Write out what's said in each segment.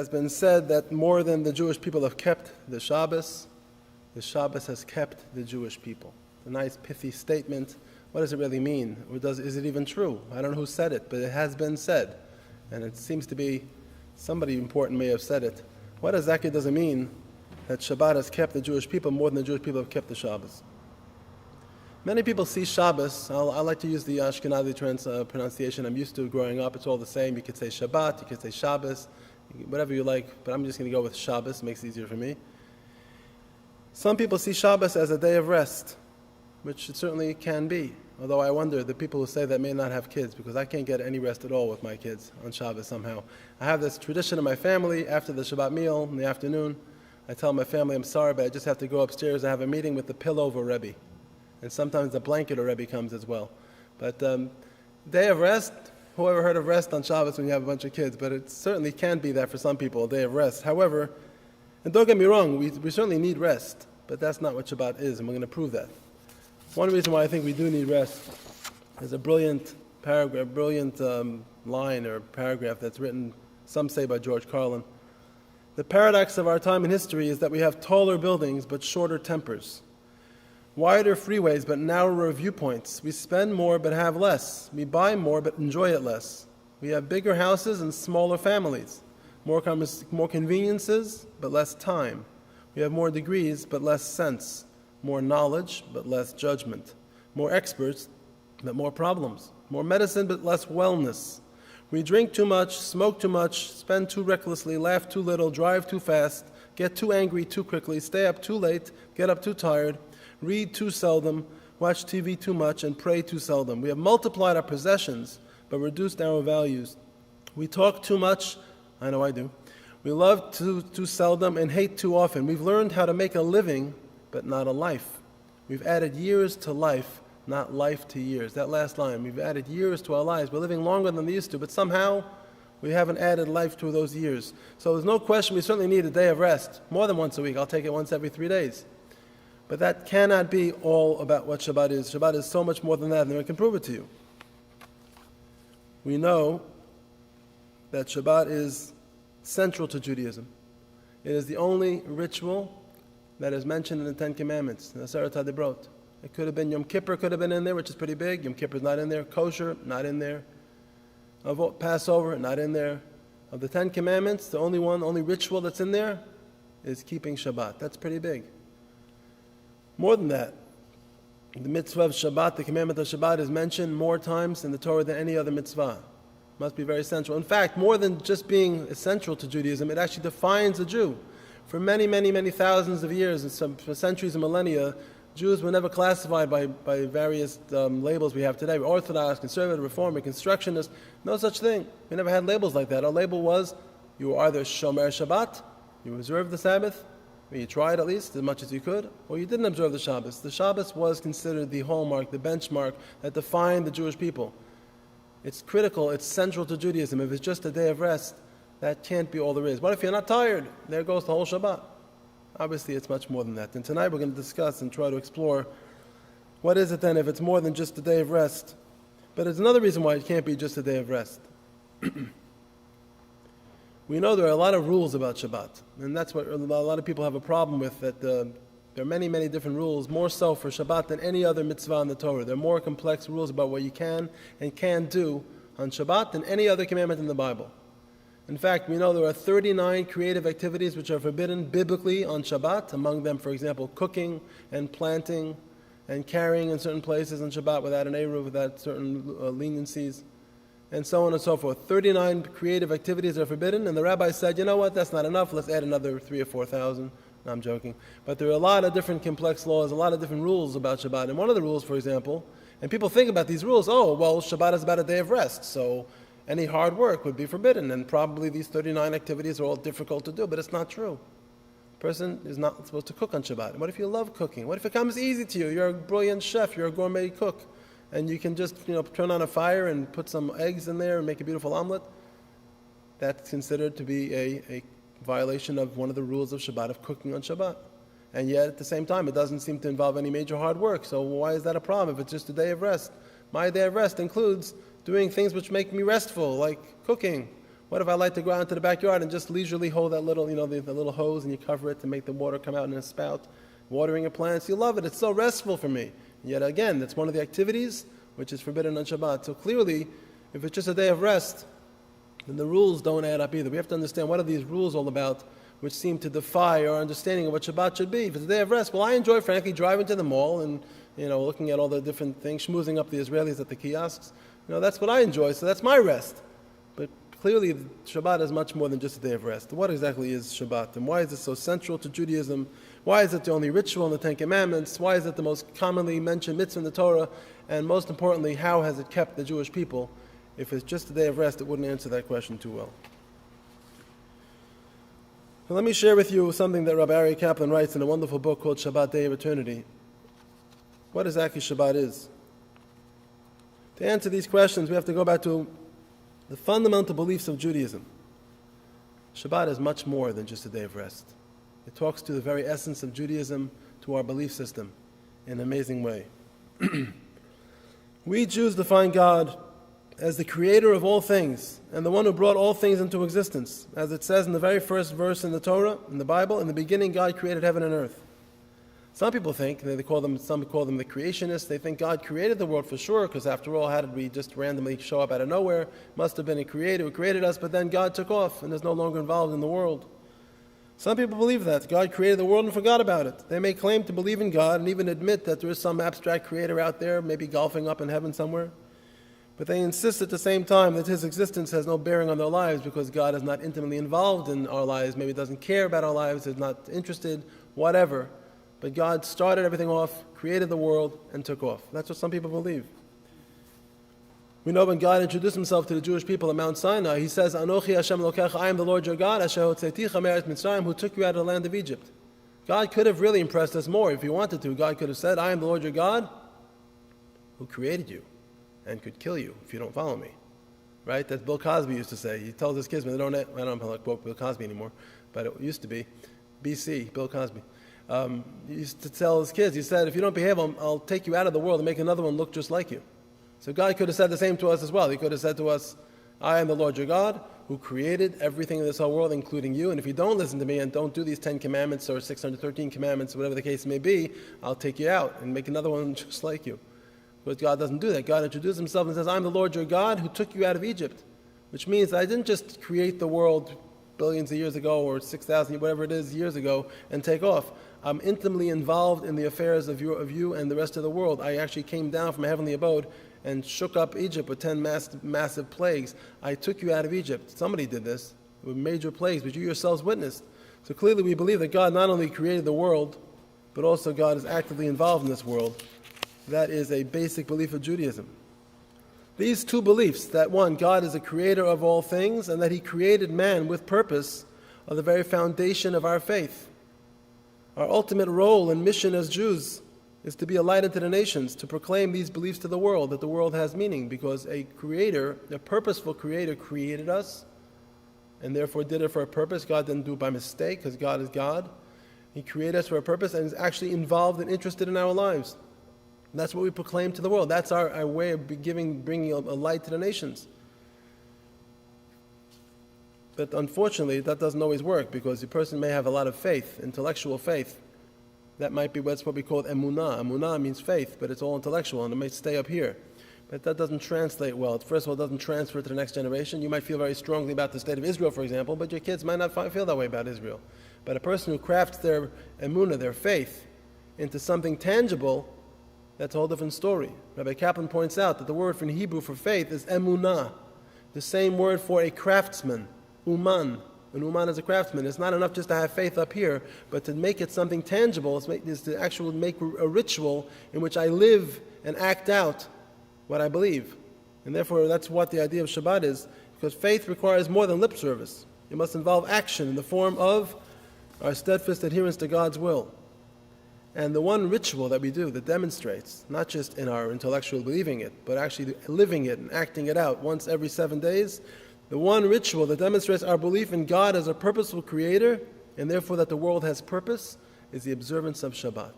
has been said that more than the Jewish people have kept the Shabbos has kept the Jewish people. A nice pithy statement. What does it really mean? Or is it even true? I don't know who said it, but it has been said. And it seems to be somebody important may have said it. What exactly does it mean that Shabbat has kept the Jewish people more than the Jewish people have kept the Shabbos? Many people see Shabbos. I like to use the Ashkenazi pronunciation I'm used to growing up. It's all the same. You could say Shabbat, you could say Shabbos, whatever you like, but I'm just going to go with Shabbos. It makes it easier for me. Some people see Shabbos as a day of rest, which it certainly can be. Although I wonder, the people who say that may not have kids, because I can't get any rest at all with my kids on Shabbos somehow. I have this tradition in my family, after the Shabbat meal in the afternoon, I tell my family, I'm sorry, but I just have to go upstairs and have a meeting with the pillow of a Rebbe. And sometimes the blanket of a Rebbe comes as well. But day of rest, whoever heard of rest on Shabbos when you have a bunch of kids? But it certainly can be that for some people, a day of rest. However, and don't get me wrong, we certainly need rest, but that's not what Shabbat is, and we're going to prove that. One reason why I think we do need rest is a brilliant paragraph, line or paragraph that's written, some say by George Carlin. The paradox of our time in history is that we have taller buildings but shorter tempers, wider freeways but narrower viewpoints. We spend more but have less. We buy more but enjoy it less. We have bigger houses and smaller families, more conveniences but less time. We have more degrees but less sense, more knowledge but less judgment, more experts but more problems, more medicine but less wellness. We drink too much, smoke too much, spend too recklessly, laugh too little, drive too fast, get too angry too quickly, stay up too late, get up too tired, read too seldom, watch TV too much, and pray too seldom. We have multiplied our possessions but reduced our values. We talk too much, I know I do. We love too seldom and hate too often. We've learned how to make a living but not a life. We've added years to life, not life to years. That last line, we've added years to our lives. We're living longer than we used to, but somehow we haven't added life to those years. So there's no question we certainly need a day of rest, more than once a week. I'll take it once every 3 days. But that cannot be all about what Shabbat is. Shabbat is so much more than that, and I can prove it to you. We know that Shabbat is central to Judaism. It is the only ritual that is mentioned in the Ten Commandments, the Aseret HaDibrot. It could have been Yom Kippur, could have been in there, which is pretty big. Yom Kippur is not in there. Kosher, not in there. Of Passover, not in there. Of the Ten Commandments, the only ritual that's in there is keeping Shabbat. That's pretty big. More than that, the mitzvah of Shabbat, the commandment of Shabbat, is mentioned more times in the Torah than any other mitzvah. Must be very central. In fact, more than just being essential to Judaism, it actually defines a Jew. For many, many, many thousands of years, and for centuries and millennia, Jews were never classified by various labels we have today. We're Orthodox, Conservative, Reform, Reconstructionist. No such thing. We never had labels like that. Our label was, you were either shomer Shabbat, you observed the Sabbath, or you tried at least as much as you could, or you didn't observe the Shabbos. The Shabbos was considered the hallmark, the benchmark that defined the Jewish people. It's critical, it's central to Judaism. If it's just a day of rest, that can't be all there is. What if you're not tired? There goes the whole Shabbat. Obviously, it's much more than that. And tonight we're going to discuss and try to explore what is it then if it's more than just a day of rest. But there's another reason why it can't be just a day of rest. We know there are a lot of rules about Shabbat, and that's what a lot of people have a problem with, that there are many, many different rules, more so for Shabbat than any other mitzvah in the Torah. There are more complex rules about what you can and can't do on Shabbat than any other commandment in the Bible. In fact, we know there are 39 creative activities which are forbidden biblically on Shabbat. Among them, for example, cooking and planting and carrying in certain places on Shabbat without an eruv, without certain leniencies, and so on and so forth. 39 creative activities are forbidden, and the rabbi said, you know what, that's not enough, let's add another 3,000 or 4,000. No, I'm joking. But there are a lot of different complex laws, a lot of different rules about Shabbat. And one of the rules, for example, and people think about these rules, Shabbat is about a day of rest, so any hard work would be forbidden, and probably these 39 activities are all difficult to do, but it's not true. A person is not supposed to cook on Shabbat. What if you love cooking? What if it comes easy to you? You're a brilliant chef, you're a gourmet cook, and you can just turn on a fire and put some eggs in there and make a beautiful omelet? That's considered to be a violation of one of the rules of Shabbat, of cooking on Shabbat. And yet, at the same time, it doesn't seem to involve any major hard work, so why is that a problem if it's just a day of rest? My day of rest includes doing things which make me restful, like cooking. What if I like to go out into the backyard and just leisurely hold that little, the little hose, and you cover it to make the water come out in a spout, watering your plants? You love it. It's so restful for me. And yet again, that's one of the activities which is forbidden on Shabbat. So clearly, if it's just a day of rest, then the rules don't add up either. We have to understand what are these rules all about, which seem to defy our understanding of what Shabbat should be. If it's a day of rest, well, I enjoy, frankly, driving to the mall and looking at all the different things, schmoozing up the Israelis at the kiosks. That's what I enjoy, so that's my rest. But clearly, Shabbat is much more than just a day of rest. What exactly is Shabbat, and why is it so central to Judaism? Why is it the only ritual in the Ten Commandments? Why is it the most commonly mentioned mitzvah in the Torah? And most importantly, how has it kept the Jewish people? If it's just a day of rest, it wouldn't answer that question too well. So let me share with you something that Rabbi Aryeh Kaplan writes in a wonderful book called Shabbat Day of Eternity. What exactly Shabbat is? To answer these questions, we have to go back to the fundamental beliefs of Judaism. Shabbat is much more than just a day of rest. It talks to the very essence of Judaism, to our belief system, in an amazing way. We Jews define God as the creator of all things and the one who brought all things into existence. As it says in the very first verse in the Torah, in the Bible, in the beginning God created heaven and earth. Some people think, some call them the creationists, they think God created the world for sure, because after all, how did we just randomly show up out of nowhere? Must have been a creator who created us, but then God took off and is no longer involved in the world. Some people believe that God created the world and forgot about it. They may claim to believe in God and even admit that there is some abstract creator out there, maybe golfing up in heaven somewhere. But they insist at the same time that his existence has no bearing on their lives because God is not intimately involved in our lives, maybe doesn't care about our lives, is not interested, whatever. But God started everything off, created the world, and took off. That's what some people believe. We know when God introduced himself to the Jewish people at Mount Sinai, he says, Anochi Hashem Elokecha, I am the Lord your God, Asher hotzeiticha me'eretz Mitzrayim, who took you out of the land of Egypt. God could have really impressed us more if he wanted to. God could have said, I am the Lord your God, who created you and could kill you if you don't follow me. Right? That's Bill Cosby used to say. He tells his kids, I don't quote Bill Cosby anymore, but it used to be. BC, Bill Cosby. He used to tell his kids, he said, if you don't behave, I'll take you out of the world and make another one look just like you. So God could have said the same to us as well. He could have said to us, I am the Lord your God, who created everything in this whole world, including you, and if you don't listen to me and don't do these 10 commandments or 613 commandments, whatever the case may be, I'll take you out and make another one just like you. But God doesn't do that. God introduces himself and says, I'm the Lord your God who took you out of Egypt, which means I didn't just create the world billions of years ago or 6,000, whatever it is, years ago, and take off. I'm intimately involved in the affairs of you and the rest of the world. I actually came down from a heavenly abode and shook up Egypt with 10 massive plagues. I took you out of Egypt. Somebody did this with major plagues, but you yourselves witnessed. So clearly we believe that God not only created the world, but also God is actively involved in this world. That is a basic belief of Judaism. These two beliefs, that one, God is the creator of all things, and that he created man with purpose, are the very foundation of our faith. Our ultimate role and mission as Jews is to be a light unto the nations, to proclaim these beliefs to the world, that the world has meaning, because a creator, a purposeful creator, created us, and therefore did it for a purpose. God didn't do it by mistake, because God is God. He created us for a purpose and is actually involved and interested in our lives. And that's what we proclaim to the world. That's our way of bringing a light to the nations. But unfortunately, that doesn't always work, because the person may have a lot of faith, intellectual faith. That might be what's what we call emunah. Emunah means faith, but it's all intellectual, and it may stay up here. But that doesn't translate well. First of all, it doesn't transfer to the next generation. You might feel very strongly about the state of Israel, for example, but your kids might not feel that way about Israel. But a person who crafts their emunah, their faith, into something tangible, that's a whole different story. Rabbi Kaplan points out that the word in Hebrew for faith is emunah, the same word for a craftsman, uman. An uman is a craftsman. It's not enough just to have faith up here, but to make it something tangible is to actually make a ritual in which I live and act out what I believe. And therefore, that's what the idea of Shabbat is, because faith requires more than lip service. It must involve action in the form of our steadfast adherence to God's will. And the one ritual that we do that demonstrates, not just in our intellectual believing it, but actually living it and acting it out once every 7 days, the one ritual that demonstrates our belief in God as a purposeful creator, and therefore that the world has purpose, is the observance of Shabbat.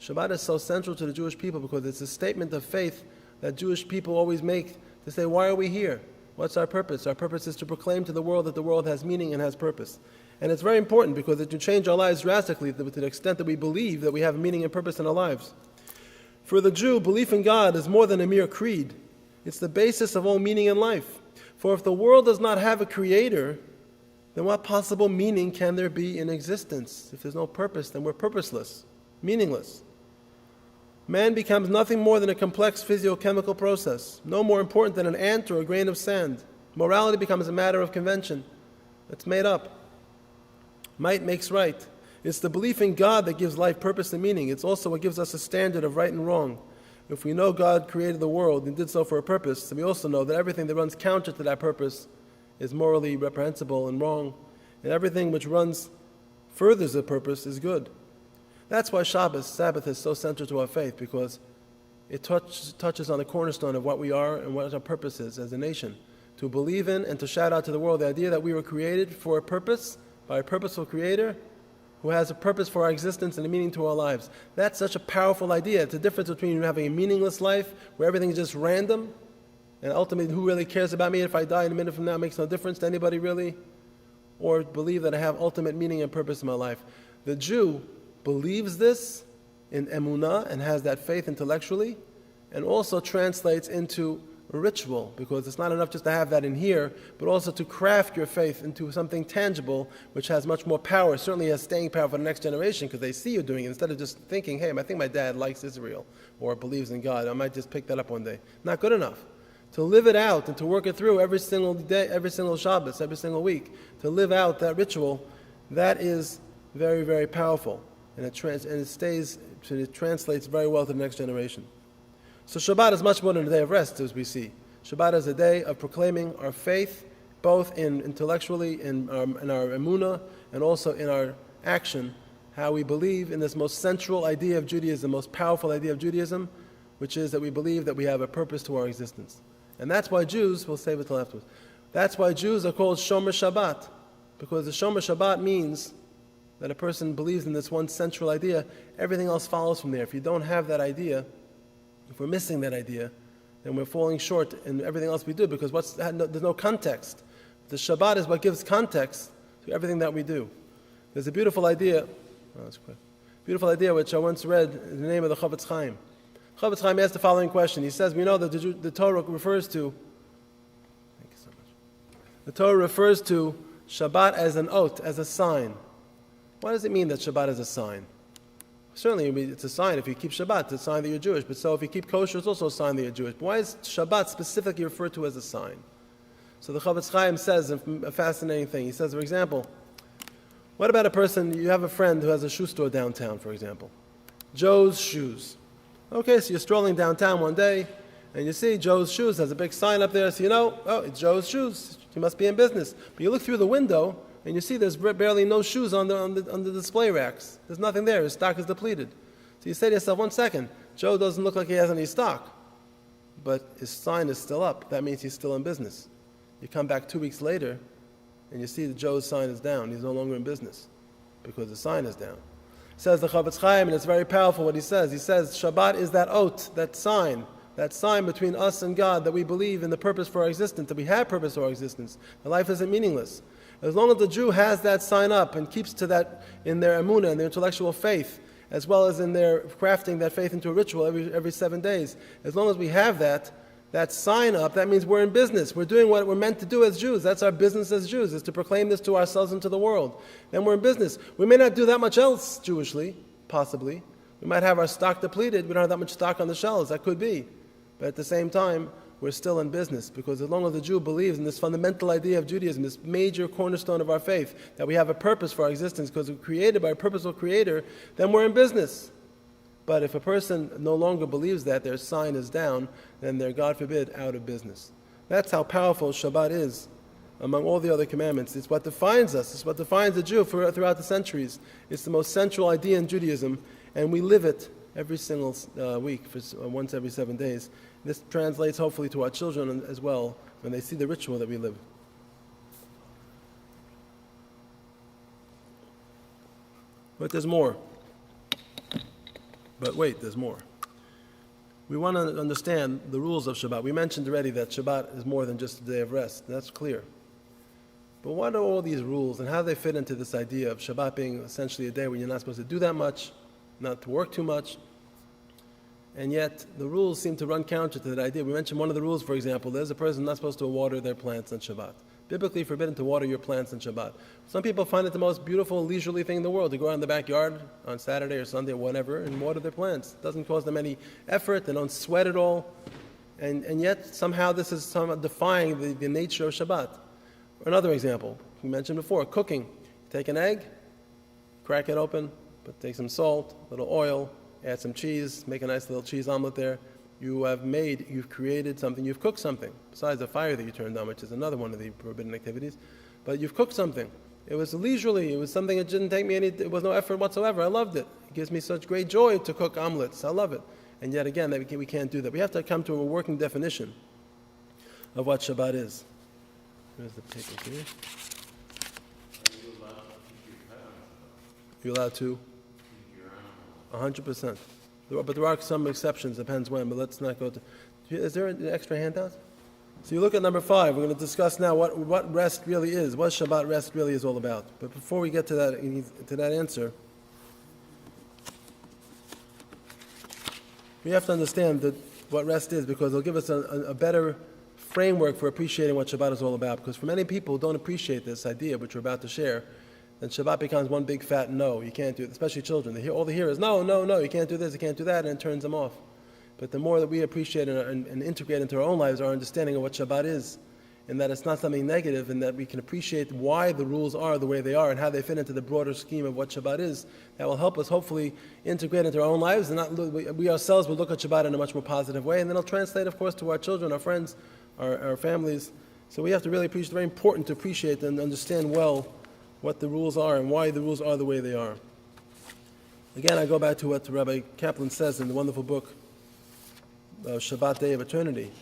Shabbat is so central to the Jewish people because it's a statement of faith that Jewish people always make to say, why are we here? What's our purpose? Our purpose is to proclaim to the world that the world has meaning and has purpose. And it's very important because it can change our lives drastically to the extent that we believe that we have meaning and purpose in our lives. For the Jew, belief in God is more than a mere creed. It's the basis of all meaning in life. For if the world does not have a creator, then what possible meaning can there be in existence? If there's no purpose, then we're purposeless, meaningless. Man becomes nothing more than a complex physiochemical process, no more important than an ant or a grain of sand. Morality becomes a matter of convention. It's made up. Might makes right. It's the belief in God that gives life purpose and meaning. It's also what gives us a standard of right and wrong. If we know God created the world and did so for a purpose, then we also know that everything that runs counter to that purpose is morally reprehensible and wrong, and everything which runs furthers the purpose is good. That's why Sabbath is so central to our faith, because it touches on the cornerstone of what we are and what our purpose is as a nation. To believe in and to shout out to the world the idea that we were created for a purpose, by a purposeful creator who has a purpose for our existence and a meaning to our lives. That's such a powerful idea. It's the difference between having a meaningless life where everything is just random, and ultimately who really cares about me if I die in a minute from now, it makes no difference to anybody really, or believe that I have ultimate meaning and purpose in my life. The Jew believes this in emunah and has that faith intellectually, and also translates into ritual, because it's not enough just to have that in here, but also to craft your faith into something tangible which has much more power, certainly has staying power for the next generation, because they see you doing it instead of just thinking, hey, I think my dad likes Israel or believes in God, I might just pick that up one day. Not good enough. To live it out and to work it through every single day, every single Shabbos, every single week, to live out that ritual, that is very, very powerful. And it translates very well to the next generation. So Shabbat is much more than a day of rest, as we see. Shabbat is a day of proclaiming our faith, both intellectually, in our emunah, and also in our action, how we believe in this most central idea of Judaism, the most powerful idea of Judaism, which is that we believe that we have a purpose to our existence. And that's why Jews, we'll save it till afterwards, that's why Jews are called shomer Shabbat, because the shomer Shabbat means that a person believes in this one central idea, everything else follows from there. If you don't have that idea, if we're missing that idea, then we're falling short in everything else we do, because there's no context. The Shabbat is what gives context to everything that we do. There's a beautiful idea, which I once read in the name of the Chavetz Chaim. Chavetz Chaim asked the following question. He says, we know that the Torah refers to, thank you so much. The Torah refers to Shabbat as an oath, as a sign. What does it mean that Shabbat is a sign? Certainly, it's a sign. If you keep Shabbat, it's a sign that you're Jewish. But so if you keep kosher, it's also a sign that you're Jewish. But why is Shabbat specifically referred to as a sign? So the Chavetz Chaim says a fascinating thing. He says, for example, what about a person, you have a friend who has a shoe store downtown, for example. Joe's Shoes. Okay, so you're strolling downtown one day, and you see Joe's Shoes has a big sign up there, so you know, oh, it's Joe's Shoes. He must be in business. But you look through the window, and you see there's barely no shoes on the display racks. There's nothing there. His stock is depleted. So you say to yourself, 1 second, Joe doesn't look like he has any stock, but his sign is still up. That means he's still in business. You come back 2 weeks later, and you see that Joe's sign is down. He's no longer in business because the sign is down. Says the Chavetz Chaim, and it's very powerful what he says. He says, Shabbat is that oath, that sign between us and God, that we believe in the purpose for our existence, that we have purpose for our existence. That life isn't meaningless. As long as the Jew has that sign up and keeps to that in their emunah, in their intellectual faith, as well as in their crafting that faith into a ritual every 7 days, as long as we have that sign up, that means we're in business. We're doing what we're meant to do as Jews. That's our business as Jews, is to proclaim this to ourselves and to the world. Then we're in business. We may not do that much else Jewishly, possibly. We might have our stock depleted. We don't have that much stock on the shelves. That could be. But at the same time, we're still in business, because as long as the Jew believes in this fundamental idea of Judaism, this major cornerstone of our faith, that we have a purpose for our existence because we're created by a purposeful creator, then we're in business. But if a person no longer believes that, their sign is down, then they're, God forbid, out of business. That's how powerful Shabbat is among all the other commandments. It's what defines us. It's what defines the Jew throughout the centuries. It's the most central idea in Judaism, and we live it every single week, once every 7 days. This translates hopefully to our children as well when they see the ritual that we live. But there's more. But wait, there's more. We want to understand the rules of Shabbat. We mentioned already that Shabbat is more than just a day of rest. That's clear. But what are all these rules and how do they fit into this idea of Shabbat being essentially a day when you're not supposed to do that much, not to work too much? And yet, the rules seem to run counter to that idea. We mentioned one of the rules, for example, there's a person not supposed to water their plants on Shabbat. Biblically forbidden to water your plants on Shabbat. Some people find it the most beautiful, leisurely thing in the world to go out in the backyard on Saturday or Sunday or whatever and water their plants. It doesn't cause them any effort, they don't sweat at all. And yet, somehow this is defying the nature of Shabbat. Another example, we mentioned before, cooking. Take an egg, crack it open, take some salt, a little oil, add some cheese, make a nice little cheese omelet there. You've created something, you've cooked something, besides the fire that you turned on, which is another one of the forbidden activities. But you've cooked something. It was leisurely, it was something that didn't take me it was no effort whatsoever. I loved it. It gives me such great joy to cook omelets. I love it. And yet again, we can't do that. We have to come to a working definition of what Shabbat is. Where's the paper here? You're allowed to? 100%. But there are some exceptions, depends when, but let's not go to... Is there an extra handout? So you look at number 5, we're going to discuss now what rest really is, what Shabbat rest really is all about. But before we get to that answer, we have to understand what rest is, because it'll give us a better framework for appreciating what Shabbat is all about. Because for many people who don't appreciate this idea, which we're about to share, then Shabbat becomes one big fat no, you can't do it, especially children. All they hear is no, you can't do this, you can't do that, and it turns them off. But the more that we appreciate and integrate into our own lives our understanding of what Shabbat is, and that it's not something negative, and that we can appreciate why the rules are the way they are and how they fit into the broader scheme of what Shabbat is, that will help us hopefully integrate into our own lives, and we ourselves will look at Shabbat in a much more positive way, and then it'll translate, of course, to our children, our friends, our families. So we have to really appreciate, it's very important to appreciate and understand well what the rules are and why the rules are the way they are. Again, I go back to what Rabbi Kaplan says in the wonderful book, Shabbat Day of Eternity.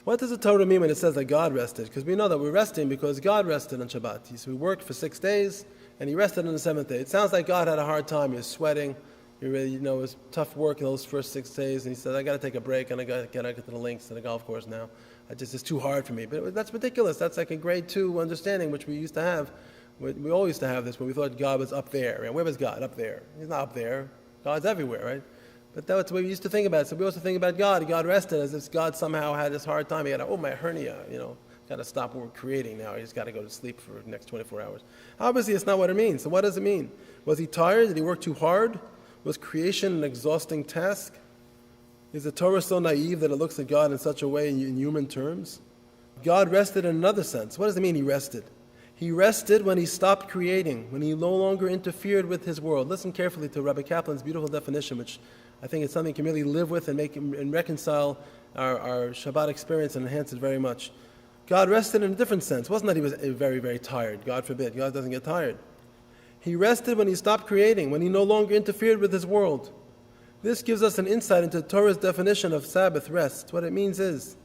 What does the Torah mean when it says that God rested? Because we know that we're resting because God rested on Shabbat. So we worked for 6 days, and He rested on the 7th day. It sounds like God had a hard time. He was sweating. It was tough work in those first 6 days, and He said, I got to take a break, and I got to get to the links to the golf course now. It's too hard for me. But that's ridiculous. That's like a grade 2 understanding, which we used to have. We all used to have this when we thought God was up there. And where was God? Up there. He's not up there. God's everywhere, right? But that's the way we used to think about it. So we also think about God. God rested as if God somehow had this hard time. He had, my hernia, got to stop what we're creating now. He's got to go to sleep for the next 24 hours. Obviously, it's not what it means. So what does it mean? Was He tired? Did He work too hard? Was creation an exhausting task? Is the Torah so naive that it looks at God in such a way in human terms? God rested in another sense. What does it mean He rested? He rested when He stopped creating, when He no longer interfered with His world. Listen carefully to Rabbi Kaplan's beautiful definition, which I think is something we can really live with and make and reconcile our Shabbat experience and enhance it very much. God rested in a different sense. It wasn't that He was very, very tired. God forbid. God doesn't get tired. He rested when He stopped creating, when He no longer interfered with His world. This gives us an insight into Torah's definition of Sabbath rest. What it means is,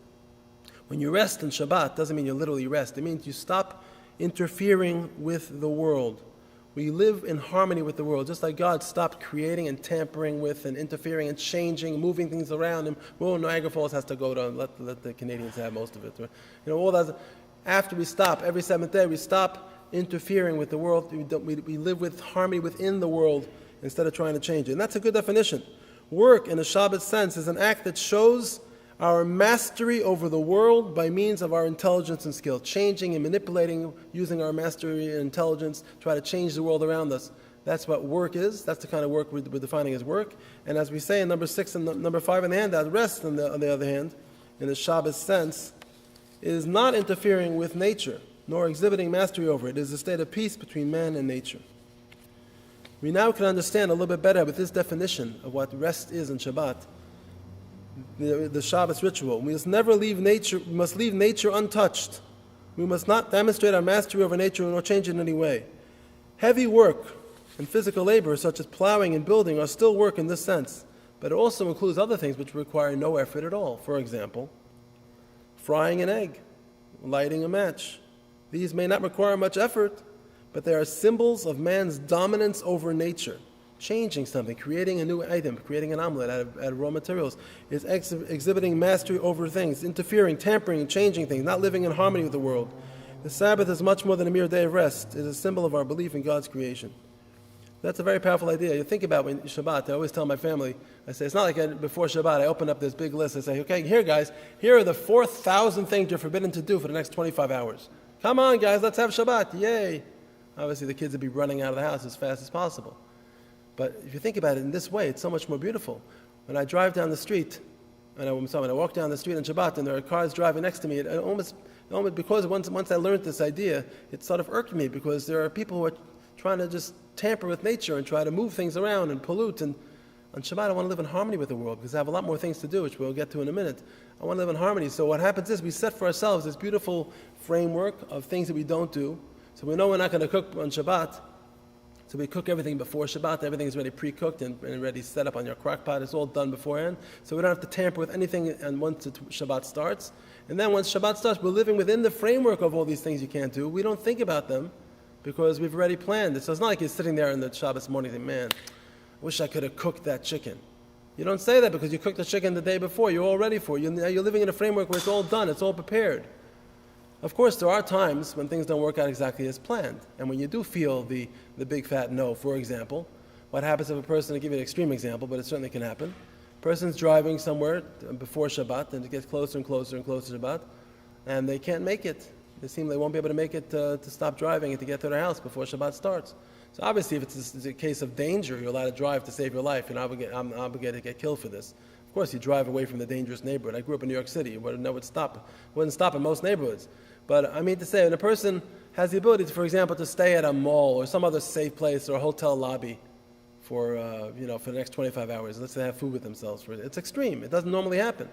when you rest in Shabbat, doesn't mean you literally rest. It means you stop interfering with the world. We live in harmony with the world, just like God stopped creating and tampering with and interfering and changing, moving things around. And Niagara Falls has to go to let the Canadians have most of it. All that. After we stop, every 7th day, we stop interfering with the world. We live with harmony within the world instead of trying to change it. And that's a good definition. Work, in a Shabbat sense, is an act that shows our mastery over the world by means of our intelligence and skill, changing and manipulating, using our mastery and intelligence, try to change the world around us. That's what work is. That's the kind of work we're defining as work. And as we say in number 6 and number 5 in the handout, rest, on the other hand, in the Shabbos sense, is not interfering with nature, nor exhibiting mastery over it. It is a state of peace between man and nature. We now can understand a little bit better with this definition of what rest is in Shabbat, the Shabbos ritual. We must never leave nature. We must leave nature untouched. We must not demonstrate our mastery over nature nor change it in any way. Heavy work and physical labor, such as plowing and building, are still work in this sense, but it also includes other things which require no effort at all. For example, frying an egg, lighting a match. These may not require much effort, but they are symbols of man's dominance over nature, changing something, creating a new item, creating an omelet out of raw materials. It's exhibiting mastery over things, interfering, tampering, and changing things, not living in harmony with the world. The Sabbath is much more than a mere day of rest. It is a symbol of our belief in God's creation. That's a very powerful idea. You think about when Shabbat, I always tell my family, I say, it's not like before Shabbat, I open up this big list, I say, okay, here guys, here are the 4,000 things you're forbidden to do for the next 25 hours. Come on guys, let's have Shabbat, yay. Obviously the kids would be running out of the house as fast as possible. But if you think about it in this way, it's so much more beautiful. When I drive down the street, when I walk down the street on Shabbat and there are cars driving next to me, it almost because once I learned this idea, it sort of irked me because there are people who are trying to just tamper with nature and try to move things around and pollute. And on Shabbat, I want to live in harmony with the world because I have a lot more things to do, which we'll get to in a minute. I want to live in harmony. So what happens is we set for ourselves this beautiful framework of things that we don't do. So we know we're not going to cook on Shabbat. So we cook everything before Shabbat. Everything is already pre-cooked and ready set up on your crock pot. It's all done beforehand. So we don't have to tamper with anything and once Shabbat starts. And then once Shabbat starts, we're living within the framework of all these things you can't do. We don't think about them because we've already planned it. So it's not like you're sitting there in the Shabbos morning and think, man, I wish I could have cooked that chicken. You don't say that because you cooked the chicken the day before. You're all ready for it. You're living in a framework where it's all done. It's all prepared. Of course, there are times when things don't work out exactly as planned. And when you do feel the big fat no, for example, what happens if a person, I'll give you an extreme example, but it certainly can happen. A person's driving somewhere before Shabbat, and it gets closer and closer and closer to Shabbat, and they can't make it. They won't be able to make it to stop driving and to get to their house before Shabbat starts. So obviously, if it's a case of danger, you're allowed to drive to save your life. You're not obligated to get killed for this. Of course, you drive away from the dangerous neighborhood. I grew up in New York City. It wouldn't stop in most neighborhoods. But I mean to say, when a person has the ability, for example, to stay at a mall or some other safe place or a hotel lobby for the next 25 hours, let's say they have food with themselves. It's extreme. It doesn't normally happen.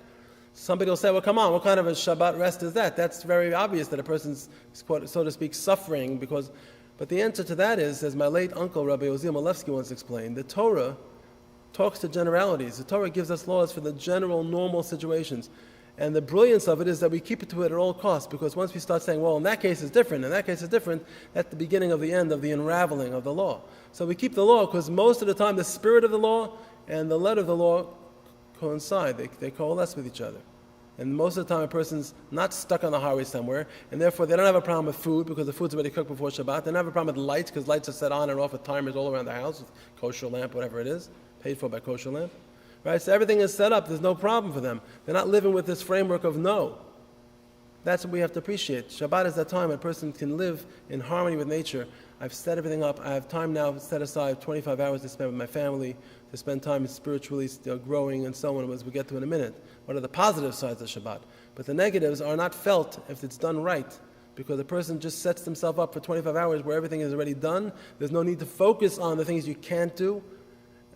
Somebody will say, well, come on, what kind of a Shabbat rest is that? That's very obvious that a person's, so to speak, suffering because... But the answer to that is, as my late uncle, Rabbi Oziel Malevsky, once explained, the Torah talks to generalities. The Torah gives us laws for the general, normal situations. And the brilliance of it is that we keep it to it at all costs, because once we start saying, well, in that case it's different, in that case it's different, that's the beginning of the end of the unraveling of the law. So we keep the law because most of the time the spirit of the law and the letter of the law coincide. They coalesce with each other. And most of the time a person's not stuck on the highway somewhere, and therefore they don't have a problem with food because the food's already cooked before Shabbat. They don't have a problem with lights because lights are set on and off with timers all around the house, with kosher lamp, whatever it is, paid for by kosher lamp. Right? So everything is set up. There's no problem for them. They're not living with this framework of no. That's what we have to appreciate. Shabbat is that time when a person can live in harmony with nature. I've set everything up. I have time now set aside 25 hours to spend with my family, to spend time spiritually growing and so on, as we get to in a minute. What are the positive sides of Shabbat? But the negatives are not felt if it's done right, because a person just sets himself up for 25 hours where everything is already done. There's no need to focus on the things you can't do,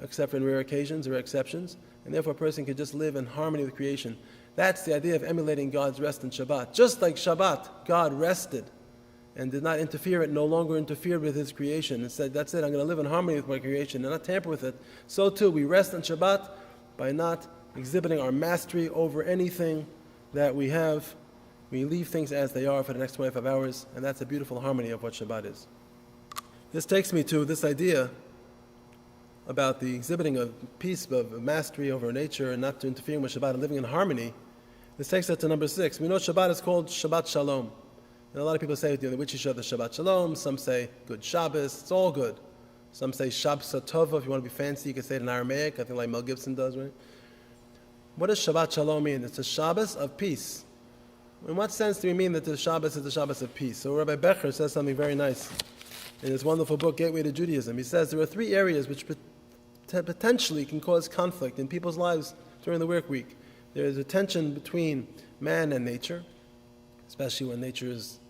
except for in rare occasions or exceptions, and therefore a person can just live in harmony with creation. That's the idea of emulating God's rest in Shabbat. Just like Shabbat, God rested and did not interfere, it no longer interfered with his creation and said, that's it, I'm going to live in harmony with my creation and not tamper with it. So too, we rest on Shabbat by not exhibiting our mastery over anything that we have. We leave things as they are for the next 25 hours, and that's a beautiful harmony of what Shabbat is. This takes me to this idea about the exhibiting of peace, of mastery over nature, and not to interfering with Shabbat and living in harmony. This takes us to number 6. We know Shabbat is called Shabbat Shalom. And a lot of people say, which is the Shabbat Shalom. Some say good Shabbos. It's all good. Some say Shabbat Tova. If you want to be fancy, you can say it in Aramaic. I think like Mel Gibson does, right? What does Shabbat Shalom mean? It's a Shabbos of peace. In what sense do we mean that the Shabbos is the Shabbos of peace? So Rabbi Becher says something very nice in his wonderful book, Gateway to Judaism. He says there are 3 areas which potentially can cause conflict in people's lives during the work week. There is a tension between man and nature, especially when nature is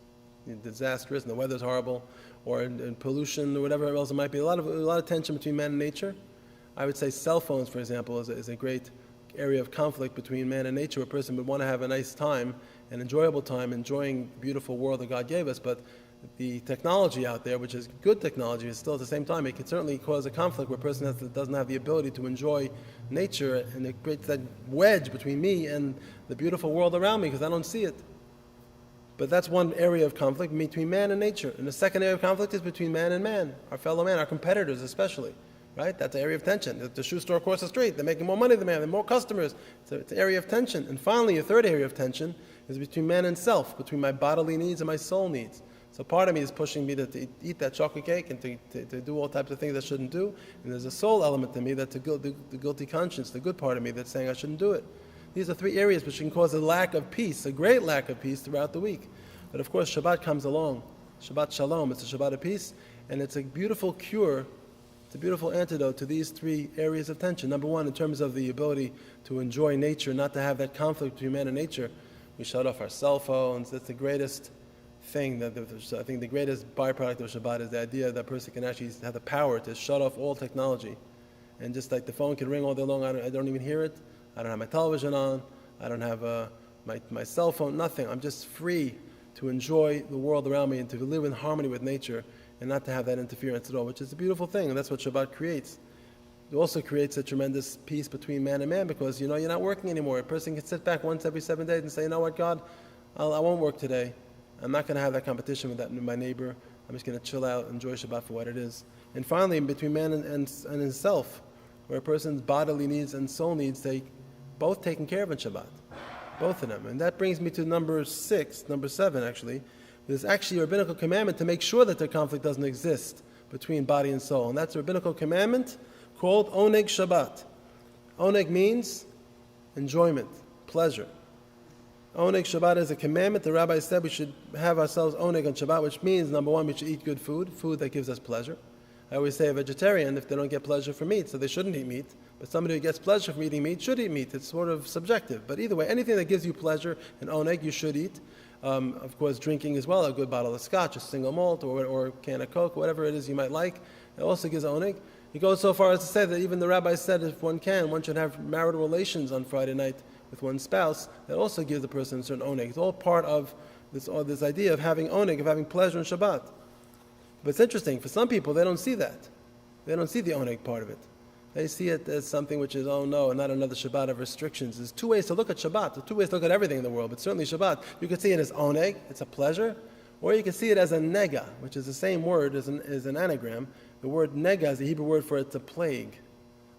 disastrous and the weather's horrible, or in pollution or whatever else it might be. A lot of tension between man and nature. I would say cell phones, for example, is a great area of conflict between man and nature. A person would want to have a nice time, an enjoyable time, enjoying the beautiful world that God gave us, but the technology out there, which is good technology, is still at the same time, it can certainly cause a conflict where a person doesn't have the ability to enjoy nature, and it creates that wedge between me and the beautiful world around me because I don't see it. But that's one area of conflict between man and nature. And the second area of conflict is between man and man, our fellow man, our competitors especially. right? That's an area of tension. The shoe store across the street, they're making more money than man, they're more customers. So it's an area of tension. And finally, a third area of tension is between man and self, between my bodily needs and my soul needs. So part of me is pushing me to eat that chocolate cake and to do all types of things I shouldn't do. And there's a soul element in me that's the guilty conscience, the good part of me that's saying I shouldn't do it. These are three areas which can cause a lack of peace, a great lack of peace throughout the week. But of course, Shabbat comes along. Shabbat Shalom, it's a Shabbat of peace, and it's a beautiful cure. It's a beautiful antidote to these three areas of tension. Number one, in terms of the ability to enjoy nature, not to have that conflict between man and nature. We shut off our cell phones. That's the greatest thing. I think the greatest byproduct of Shabbat is the idea that a person can actually have the power to shut off all technology. And just like the phone can ring all day long, I don't even hear it. I don't have my television on. I don't have my cell phone, nothing. I'm just free to enjoy the world around me and to live in harmony with nature and not to have that interference at all, which is a beautiful thing, and that's what Shabbat creates. It also creates a tremendous peace between man and man because, you're not working anymore. A person can sit back once every 7 days and say, you know what, God, I won't work today. I'm not going to have that competition with my neighbor. I'm just going to chill out, enjoy Shabbat for what it is. And finally, between man and himself, where a person's bodily needs and soul needs, they both taken care of in Shabbat. Both of them. And that brings me to number 7 actually. There's actually a rabbinical commandment to make sure that the conflict doesn't exist between body and soul. And that's a rabbinical commandment called Oneg Shabbat. Oneg means enjoyment, pleasure. Oneg Shabbat is a commandment. The rabbi said we should have ourselves Oneg on Shabbat, which means, number one, we should eat good food that gives us pleasure. I always say a vegetarian, if they don't get pleasure from meat, so they shouldn't eat meat. But somebody who gets pleasure from eating meat should eat meat. It's sort of subjective. But either way, anything that gives you pleasure and oneg, you should eat. Of course, drinking as well, a good bottle of scotch, a single malt, or a can of Coke, whatever it is you might like. It also gives oneg. He goes so far as to say that even the rabbi said if one should have marital relations on Friday night with one's spouse. That also gives the person a certain oneg. It's all part of this idea of having oneg, of having pleasure in Shabbat. But it's interesting, for some people, they don't see that. They don't see the oneg part of it. They see it as something which is, oh no, not another Shabbat of restrictions. There's two ways to look at Shabbat. There's two ways to look at everything in the world, but certainly Shabbat. You can see it as oneg, it's a pleasure, or you can see it as a nega, which is the same word as an anagram. The word nega is the Hebrew word for it's a plague.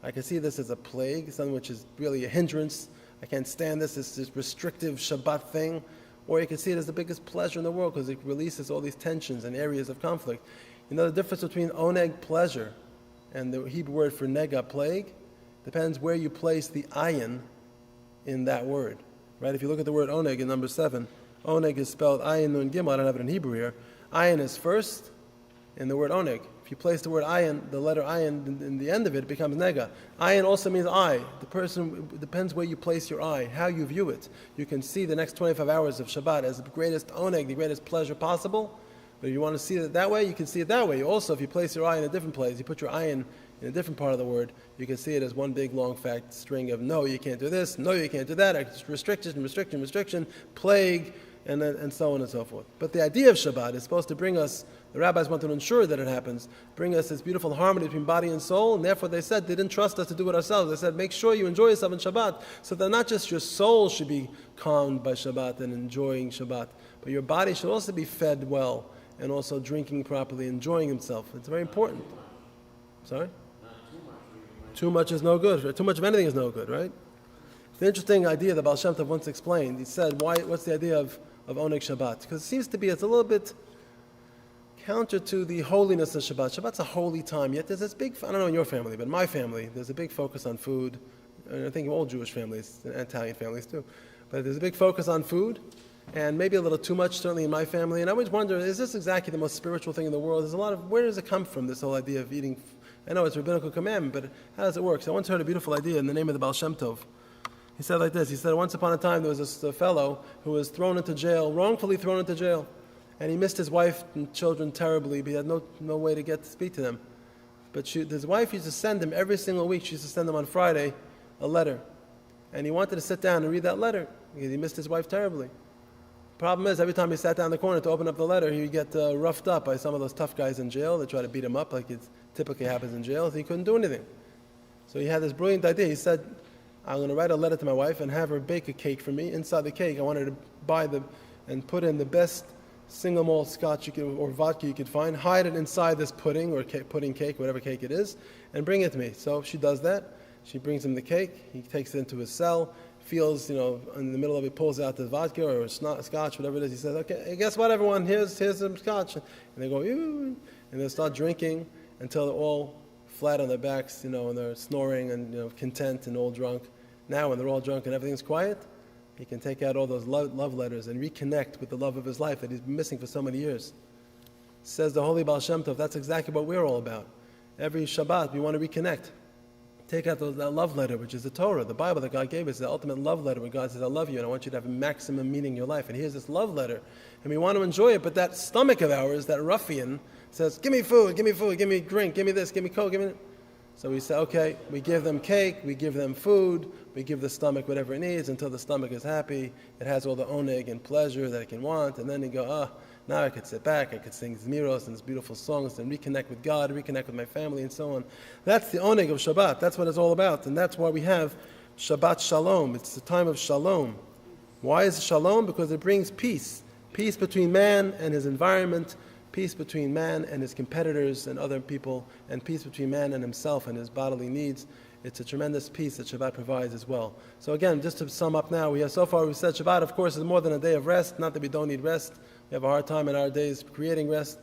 I can see this as a plague, something which is really a hindrance. I can't stand this restrictive Shabbat thing. Or you can see it as the biggest pleasure in the world because it releases all these tensions and areas of conflict. You know the difference between oneg, pleasure, and the Hebrew word for nega, plague, depends where you place the ayin in that word. Right? If you look at the word oneg in number 7, oneg is spelled ayin nun gimel. I don't have it in Hebrew here. Ayin is first in the word oneg. If you place the word ayin, the letter ayin in the end of it becomes nega. Ayin also means eye. The person, it depends where you place your eye, how you view it. You can see the next 25 hours of Shabbat as the greatest oneg, the greatest pleasure possible. But if you want to see it that way, you can see it that way. Also, if you place your eye in a different place, you put your eye in a different part of the word, you can see it as one big long fat string of no, you can't do this, no, you can't do that, restriction, plague, and so on and so forth. But the idea of Shabbat is supposed to bring us, the rabbis want to ensure that it happens, bring us this beautiful harmony between body and soul, and therefore they said they didn't trust us to do it ourselves. They said make sure you enjoy yourself in Shabbat, so that not just your soul should be calmed by Shabbat and enjoying Shabbat, but your body should also be fed well, and also drinking properly, enjoying himself. It's very important. Sorry? Too much is no good. Too much of anything is no good, right? It's an interesting idea that Baal Shem Tov once explained. He said, what's the idea of Oneg Shabbat? Because it seems to be, it's a little bit counter to the holiness of Shabbat. Shabbat's a holy time, yet there's this big, I don't know in your family, but in my family, there's a big focus on food. And I think in all Jewish families, and Italian families too. But there's a big focus on food. And maybe a little too much, certainly in my family. And I always wonder, is this exactly the most spiritual thing in the world? There's a lot of, where does it come from, this whole idea of eating? I know it's a rabbinical commandment, but how does it work? So I once heard a beautiful idea in the name of the Baal Shem Tov. He said like this, he said, once upon a time there was this fellow who was thrown into jail, wrongfully thrown into jail. And he missed his wife and children terribly, but he had no way to get to speak to them. But his wife used to send him every single week, she used to send him on Friday a letter. And he wanted to sit down and read that letter because he missed his wife terribly. Problem is, every time he sat down in the corner to open up the letter, he would get roughed up by some of those tough guys in jail that try to beat him up like it typically happens in jail, so he couldn't do anything. So he had this brilliant idea. He said, I'm going to write a letter to my wife and have her bake a cake for me. Inside the cake, I wanted to buy and put in the best single malt scotch or vodka you could find, hide it inside this pudding or pudding cake, whatever cake it is, and bring it to me. So she does that. She brings him the cake. He takes it into his cell, feels, in the middle of it, pulls out the vodka or scotch, whatever it is. He says, okay, guess what, everyone? Here's some scotch. And they go, ew, and they start drinking until they're all flat on their backs, and they're snoring and, content and all drunk. Now, when they're all drunk and everything's quiet, he can take out all those love letters and reconnect with the love of his life that he's been missing for so many years. Says the Holy Baal Shem Tov, that's exactly what we're all about. Every Shabbat, we want to reconnect. Take out that love letter, which is the Torah, the Bible that God gave us, the ultimate love letter where God says, I love you and I want you to have a maximum meaning in your life. And here's this love letter, and we want to enjoy it, but that stomach of ours, that ruffian, says, give me food, give me drink, give me this, give me coke, give me... So we say, okay, we give them cake, we give them food, we give the stomach whatever it needs until the stomach is happy, it has all the oneg and pleasure that it can want, and then you go, now I could sit back, I could sing zmiros and these beautiful songs and reconnect with God, reconnect with my family and so on. That's the oneg of Shabbat, that's what it's all about, and that's why we have Shabbat Shalom, it's the time of Shalom. Why is it Shalom? Because it brings peace, peace between man and his environment, peace between man and his competitors and other people, and peace between man and himself and his bodily needs. It's a tremendous peace that Shabbat provides as well. So again, just to sum up now, we've said Shabbat, of course, is more than a day of rest. Not that we don't need rest. We have a hard time in our days creating rest.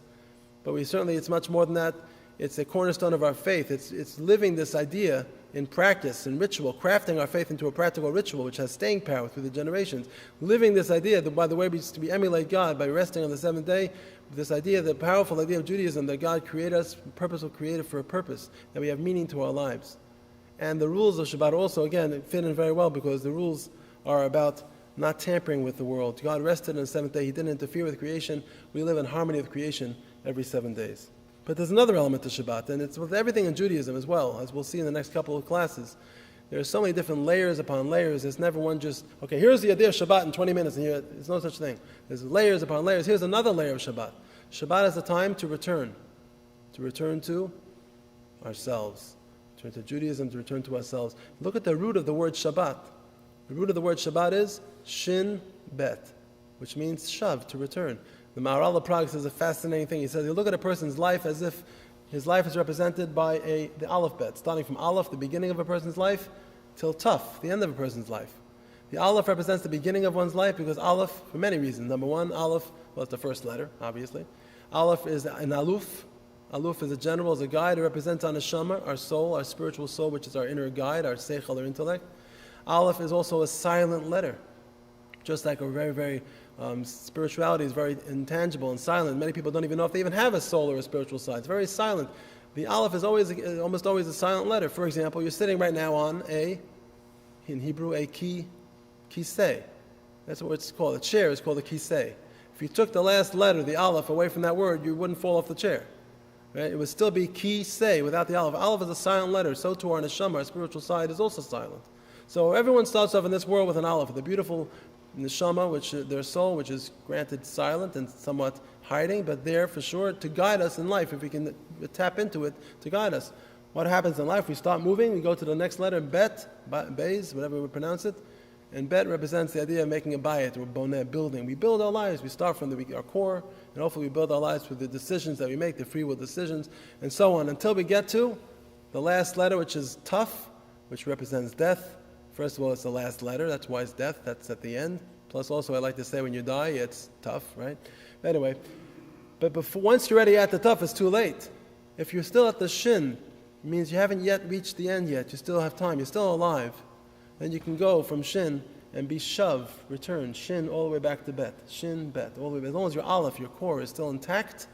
But it's much more than that. It's a cornerstone of our faith. It's living this idea in practice, in ritual, crafting our faith into a practical ritual which has staying power through the generations. Living this idea that by the way we emulate God by resting on the seventh day, this idea, the powerful idea of Judaism that God created us, purposeful created for a purpose, that we have meaning to our lives. And the rules of Shabbat also, again, fit in very well because the rules are about not tampering with the world. God rested on the seventh day. He didn't interfere with creation. We live in harmony with creation every 7 days. But there's another element to Shabbat, and it's with everything in Judaism as well, as we'll see in the next couple of classes. There are so many different layers upon layers. There's never one just, okay, here's the idea of Shabbat in 20 minutes, and there's no such thing. There's layers upon layers. Here's another layer of Shabbat. Shabbat is a time to return to ourselves, to return to Judaism, to return to ourselves. Look at the root of the word Shabbat. The root of the word Shabbat is Shin Bet, which means shav, to return. The Maharal of Prague says a fascinating thing. He says, you look at a person's life as if his life is represented by the Aleph Bet, starting from Aleph, the beginning of a person's life, till Taf, the end of a person's life. The Aleph represents the beginning of one's life because Aleph, for many reasons. Number one, Aleph, well, it's the first letter, obviously. Aleph is an aluf. Aluf is a general, is a guide. It represents our neshama, our soul, our spiritual soul, which is our inner guide, our seichel, our intellect. Aleph is also a silent letter. Just like a very, very spirituality is very intangible and silent. Many people don't even know if they even have a soul or a spiritual side. It's very silent. The Aleph is almost always a silent letter. For example, you're sitting right now on in Hebrew, a kisei. That's what it's called. A chair is called a kisei. If you took the last letter, the Aleph, away from that word, you wouldn't fall off the chair. Right? It would still be kisei without the Aleph. Aleph is a silent letter. So too our neshama, our spiritual side, is also silent. So everyone starts off in this world with an Aleph, the beautiful neshama, which their soul, which is granted silent and somewhat hiding, but there for sure to guide us in life, if we can tap into it to guide us. What happens in life? We start moving, we go to the next letter, Bet, Beis, whatever we pronounce it, and Bet represents the idea of making a bayit, or boneh, building. We build our lives, we start from our core, and hopefully we build our lives with the decisions that we make, the free will decisions, and so on, until we get to the last letter, which is Taf, which represents death. First of all, it's the last letter, that's why it's death, that's at the end. Plus also, I like to say when you die, it's tough, right? Anyway, but once you're already at the Taf, it's too late. If you're still at the Shin, it means you haven't yet reached the end yet, you still have time, you're still alive. Then you can go from Shin and be Shav, return, Shin all the way back to Bet. Shin, Bet, all the way back. As long as your Aleph, your core is still intact,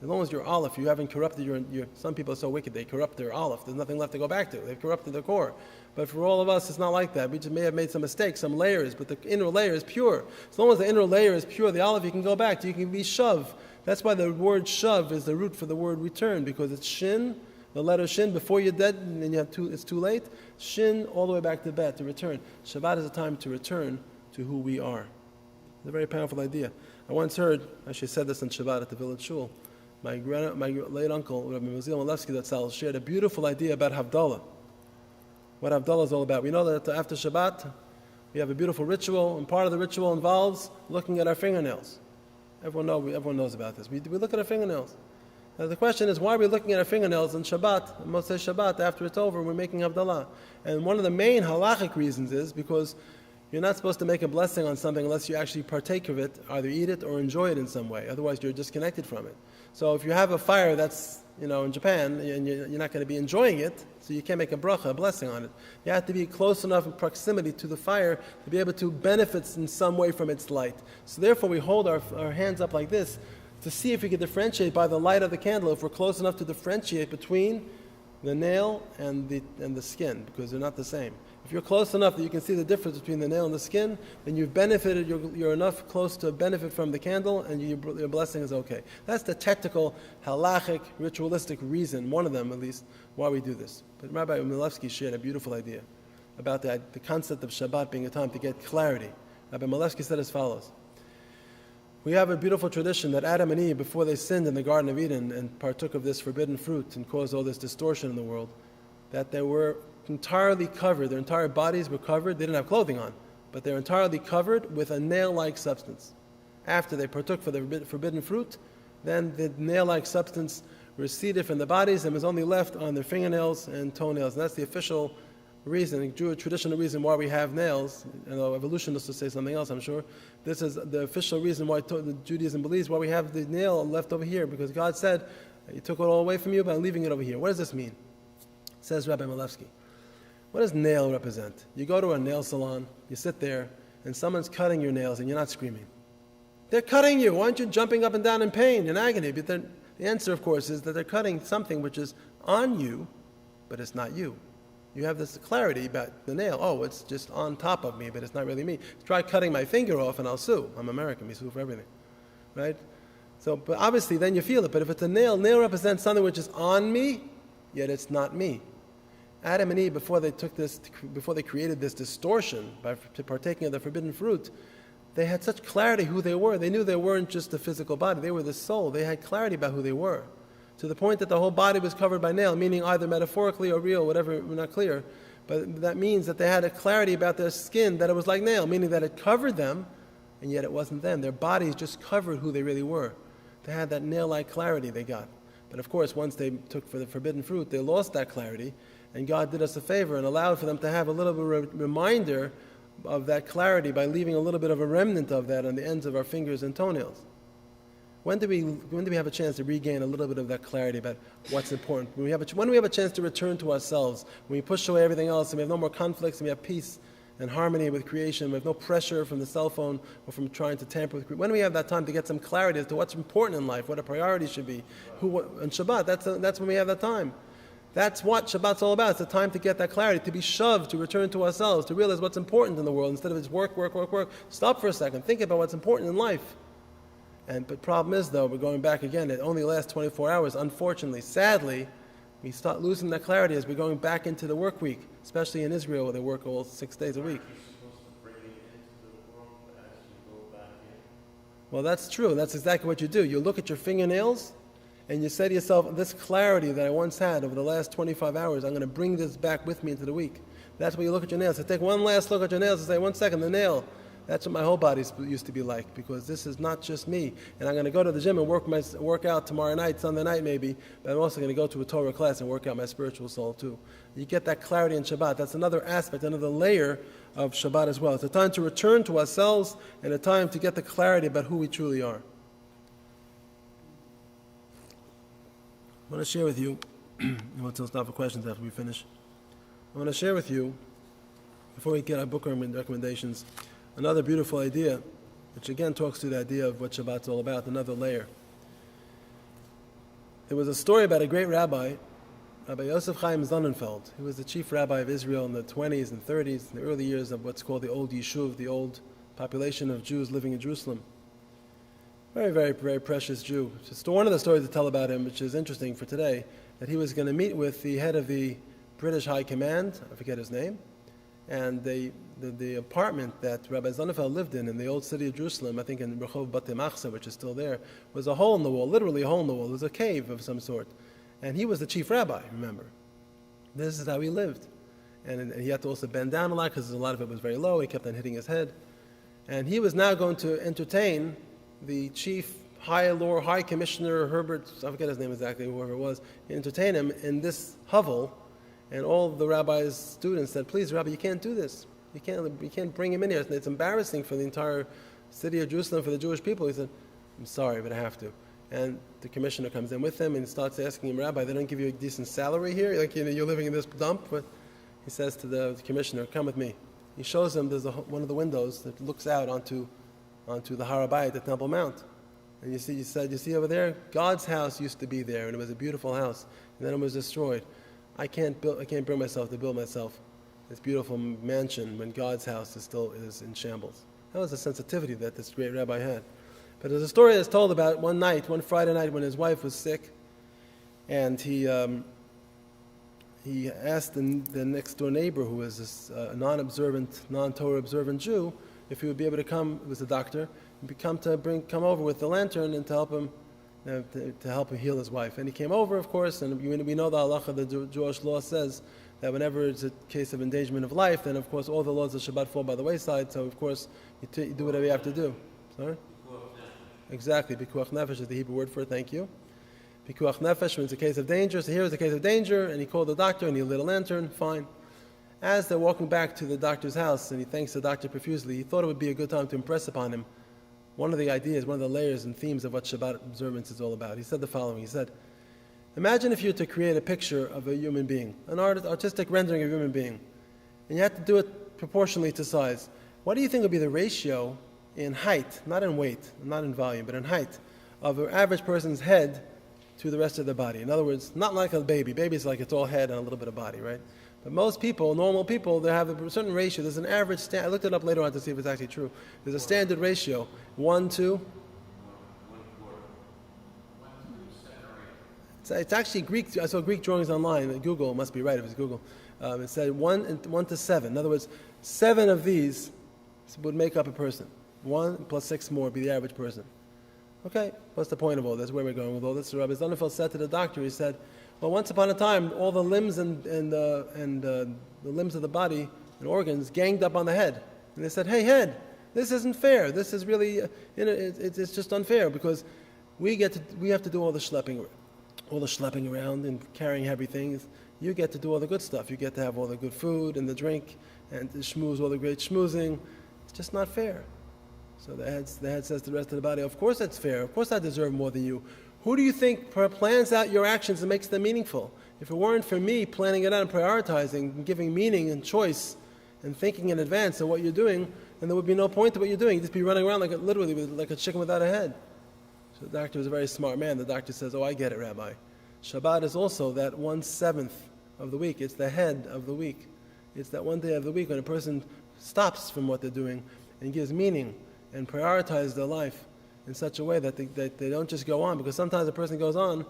as long as your Aleph, you haven't corrupted your some people are so wicked, they corrupt their Aleph. There's nothing left to go back to. They've corrupted their core. But for all of us, it's not like that. We just may have made some mistakes, some layers, but the inner layer is pure. As long as the inner layer is pure, the Aleph, you can go back to. You can be Shav. That's why the word Shav is the root for the word return, because it's Shin, the letter Shin, before you're dead, and then it's too late. Shin, all the way back to Bet, to return. Shabbat is a time to return to who we are. It's a very powerful idea. I once heard, I actually said this on Shabbat at the village shul, my late uncle, Rabbi Mozil Malevsky Zatzal, shared a beautiful idea about Havdalah. What Havdalah is all about. We know that after Shabbat, we have a beautiful ritual, and part of the ritual involves looking at our fingernails. Everyone knows about this. We look at our fingernails. Now the question is, why are we looking at our fingernails on Shabbat, Motzei Shabbat, after it's over, we're making Havdalah? And one of the main halachic reasons is because you're not supposed to make a blessing on something unless you actually partake of it, either eat it or enjoy it in some way. Otherwise, you're disconnected from it. So if you have a fire that's, in Japan, and you're not going to be enjoying it, so you can't make a bracha, a blessing on it. You have to be close enough in proximity to the fire to be able to benefit in some way from its light. So therefore, we hold our hands up like this to see if we can differentiate by the light of the candle, if we're close enough to differentiate between the nail and the skin, because they're not the same. If you're close enough that you can see the difference between the nail and the skin, then you've benefited, you're enough close to benefit from the candle, and your blessing is okay. That's the technical, halachic, ritualistic reason, one of them at least, why we do this. But Rabbi Milevsky shared a beautiful idea about the concept of Shabbat being a time to get clarity. Rabbi Milevsky said as follows. We have a beautiful tradition that Adam and Eve, before they sinned in the Garden of Eden and partook of this forbidden fruit and caused all this distortion in the world, that they were entirely covered, their entire bodies were covered, they didn't have clothing on, but they're entirely covered with a nail-like substance. After they partook for the forbidden fruit, then the nail-like substance receded from the bodies and was only left on their fingernails and toenails. And that's the official reason, Jewish traditional reason why we have nails. Evolutionists will say something else, I'm sure. This is the official reason why Judaism believes why we have the nail left over here, because God said, He took it all away from you by leaving it over here. What does this mean? Says Rabbi Milevsky. What does nail represent? You go to a nail salon, you sit there, and someone's cutting your nails and you're not screaming. They're cutting you. Why aren't you jumping up and down in pain and agony? But the answer, of course, is that they're cutting something which is on you, but it's not you. You have this clarity about the nail. Oh, it's just on top of me, but it's not really me. Try cutting my finger off and I'll sue. I'm American, we sue for everything. Right? So, but obviously then you feel it. But if it's a nail represents something which is on me, yet it's not me. Adam and Eve, before they created this distortion by partaking of the forbidden fruit, they had such clarity who they were. They knew they weren't just the physical body, they were the soul. They had clarity about who they were, to the point that the whole body was covered by nail, meaning either metaphorically or real, whatever, we're not clear. But that means that they had a clarity about their skin, that it was like nail, meaning that it covered them, and yet it wasn't them. Their bodies just covered who they really were. They had that nail-like clarity they got. But of course, once they took for the forbidden fruit, they lost that clarity. And God did us a favor and allowed for them to have a little bit of a reminder of that clarity by leaving a little bit of a remnant of that on the ends of our fingers and toenails. When do we have a chance to regain a little bit of that clarity about what's important? When do we have a chance to return to ourselves? When we push away everything else and we have no more conflicts and we have peace and harmony with creation, we have no pressure from the cell phone or from trying to tamper with creation. When do we have that time to get some clarity as to what's important in life, what a priority should be? And Shabbat, that's when we have that time. That's what Shabbat's all about. It's a time to get that clarity, to be shoved, to return to ourselves, to realize what's important in the world instead of it's work. Stop for a second. Think about what's important in life. But the problem is, though, we're going back again. It only lasts 24 hours. Unfortunately, sadly, we start losing that clarity as we're going back into the work week, especially in Israel where they work all 6 days a week. Well, that's true. That's exactly what you do. You look at your fingernails, and you say to yourself, this clarity that I once had over the last 25 hours, I'm going to bring this back with me into the week. That's when you look at your nails. So take one last look at your nails and say, 1 second, the nail. That's what my whole body used to be like, because this is not just me. And I'm going to go to the gym and work out tomorrow night, Sunday night maybe, but I'm also going to go to a Torah class and work out my spiritual soul too. You get that clarity in Shabbat. That's another aspect, another layer of Shabbat as well. It's a time to return to ourselves and a time to get the clarity about who we truly are. I want to share with you, and we'll stop for questions after we finish. I want to share with you, before we get our book recommendations, another beautiful idea, which again talks to the idea of what Shabbat's all about, another layer. There was a story about a great rabbi, Rabbi Yosef Chaim Sonnenfeld. He was the chief rabbi of Israel in the 20s and 30s, in the early years of what's called the old Yishuv, the old population of Jews living in Jerusalem. Very, very, very precious Jew. Just one of the stories to tell about him, which is interesting for today, that he was going to meet with the head of the British High Command, I forget his name, and the apartment that Rabbi Sonnenfeld lived in the old city of Jerusalem, I think in Rehov Batei Machsa, which is still there, was a hole in the wall, literally a hole in the wall. It was a cave of some sort. And he was the chief rabbi, remember. This is how he lived. And he had to also bend down a lot because a lot of it was very low. He kept on hitting his head. And he was now going to entertain the chief high commissioner, Herbert, I forget his name exactly, whoever it was, entertain him in this hovel, and all the rabbi's students said, please, Rabbi, you can't do this. You can't bring him in here. It's embarrassing for the entire city of Jerusalem, for the Jewish people. He said, I'm sorry, but I have to. And the commissioner comes in with him and starts asking him, Rabbi, they don't give you a decent salary here? Like, you're living in this dump? But he says to the commissioner, come with me. He shows him there's one of the windows that looks out onto the Har HaBayit, the Temple Mount. And you see over there, God's house used to be there, and it was a beautiful house. And then it was destroyed. I can't bring myself to build myself this beautiful mansion when God's house is in shambles. That was the sensitivity that this great rabbi had. But there's a story that's told about one Friday night when his wife was sick, and he asked the next door neighbor, who was a non-Torah observant Jew, if he would be able to come. It was a doctor, and come over with the lantern and to help him heal his wife. And he came over, of course, and we know the halacha, the Jewish law says that whenever it's a case of endangerment of life, then of course all the laws of Shabbat fall by the wayside. So of course you do whatever you have to do. Sorry. Exactly. Pikuach nefesh is the Hebrew word for it. Thank you. Pikuach nefesh means a case of danger. So here is a case of danger, and he called the doctor and he lit a lantern. Fine. As they're walking back to the doctor's house, and he thanks the doctor profusely, he thought it would be a good time to impress upon him one of the ideas, one of the layers and themes of what Shabbat observance is all about. He said the following. He said, imagine if you were to create a picture of a human being, an artistic rendering of a human being, and you had to do it proportionally to size. What do you think would be the ratio in height, not in weight, not in volume, but in height, of an average person's head to the rest of their body? In other words, not like a baby. Baby's like it's all head and a little bit of body, right? But most people, normal people, they have a certain ratio. There's an average, I looked it up later on to see if it's actually true. There's a standard ratio. 1 to? It's actually Greek. I saw Greek drawings online. Google must be right if it's Google. It said 1 to 7. In other words, 7 of these would make up a person. 1 plus 6 more would be the average person. Okay, what's the point of all this? Where we're going with all this? So Rabbi Zonnefeld said to the doctor, he said, well, once upon a time, all the limbs and the limbs of the body and organs ganged up on the head. And they said, hey, head, this isn't fair. This is really, it's just unfair because we have to do all the schlepping around and carrying heavy things. You get to do all the good stuff. You get to have all the good food and the drink and to schmooze all the great schmoozing. It's just not fair. So the head says to the rest of the body, of course that's fair. Of course I deserve more than you. Who do you think plans out your actions and makes them meaningful? If it weren't for me planning it out and prioritizing and giving meaning and choice and thinking in advance of what you're doing, then there would be no point to what you're doing. You'd just be running around like a chicken without a head. So the doctor was a very smart man. The doctor says, oh, I get it, Rabbi. Shabbat is also that 1/7 of the week. It's the head of the week. It's that one day of the week when a person stops from what they're doing and gives meaning and prioritizes their life in such a way that they don't just go on. Because sometimes a person goes on,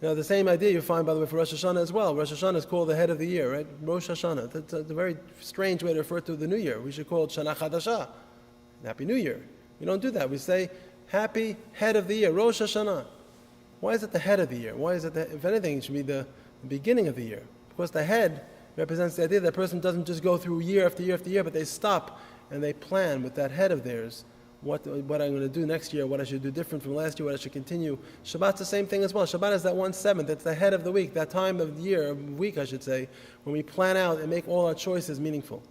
the same idea you find, by the way, for Rosh Hashanah as well. Rosh Hashanah is called the head of the year, right? Rosh Hashanah. That's a very strange way to refer to the New Year. We should call it Shana Chadashah, Happy New Year. We don't do that. We say, Happy Head of the Year, Rosh Hashanah. Why is it the head of the year? Why is it, if anything, it should be the beginning of the year? Because the head represents the idea that a person doesn't just go through year after year after year, but they stop and they plan with that head of theirs what I'm going to do next year, what I should do different from last year, what I should continue. Shabbat's the same thing as well. Shabbat is that 1/7. It's the head of the week, that time of the year, week I should say, when we plan out and make all our choices meaningful.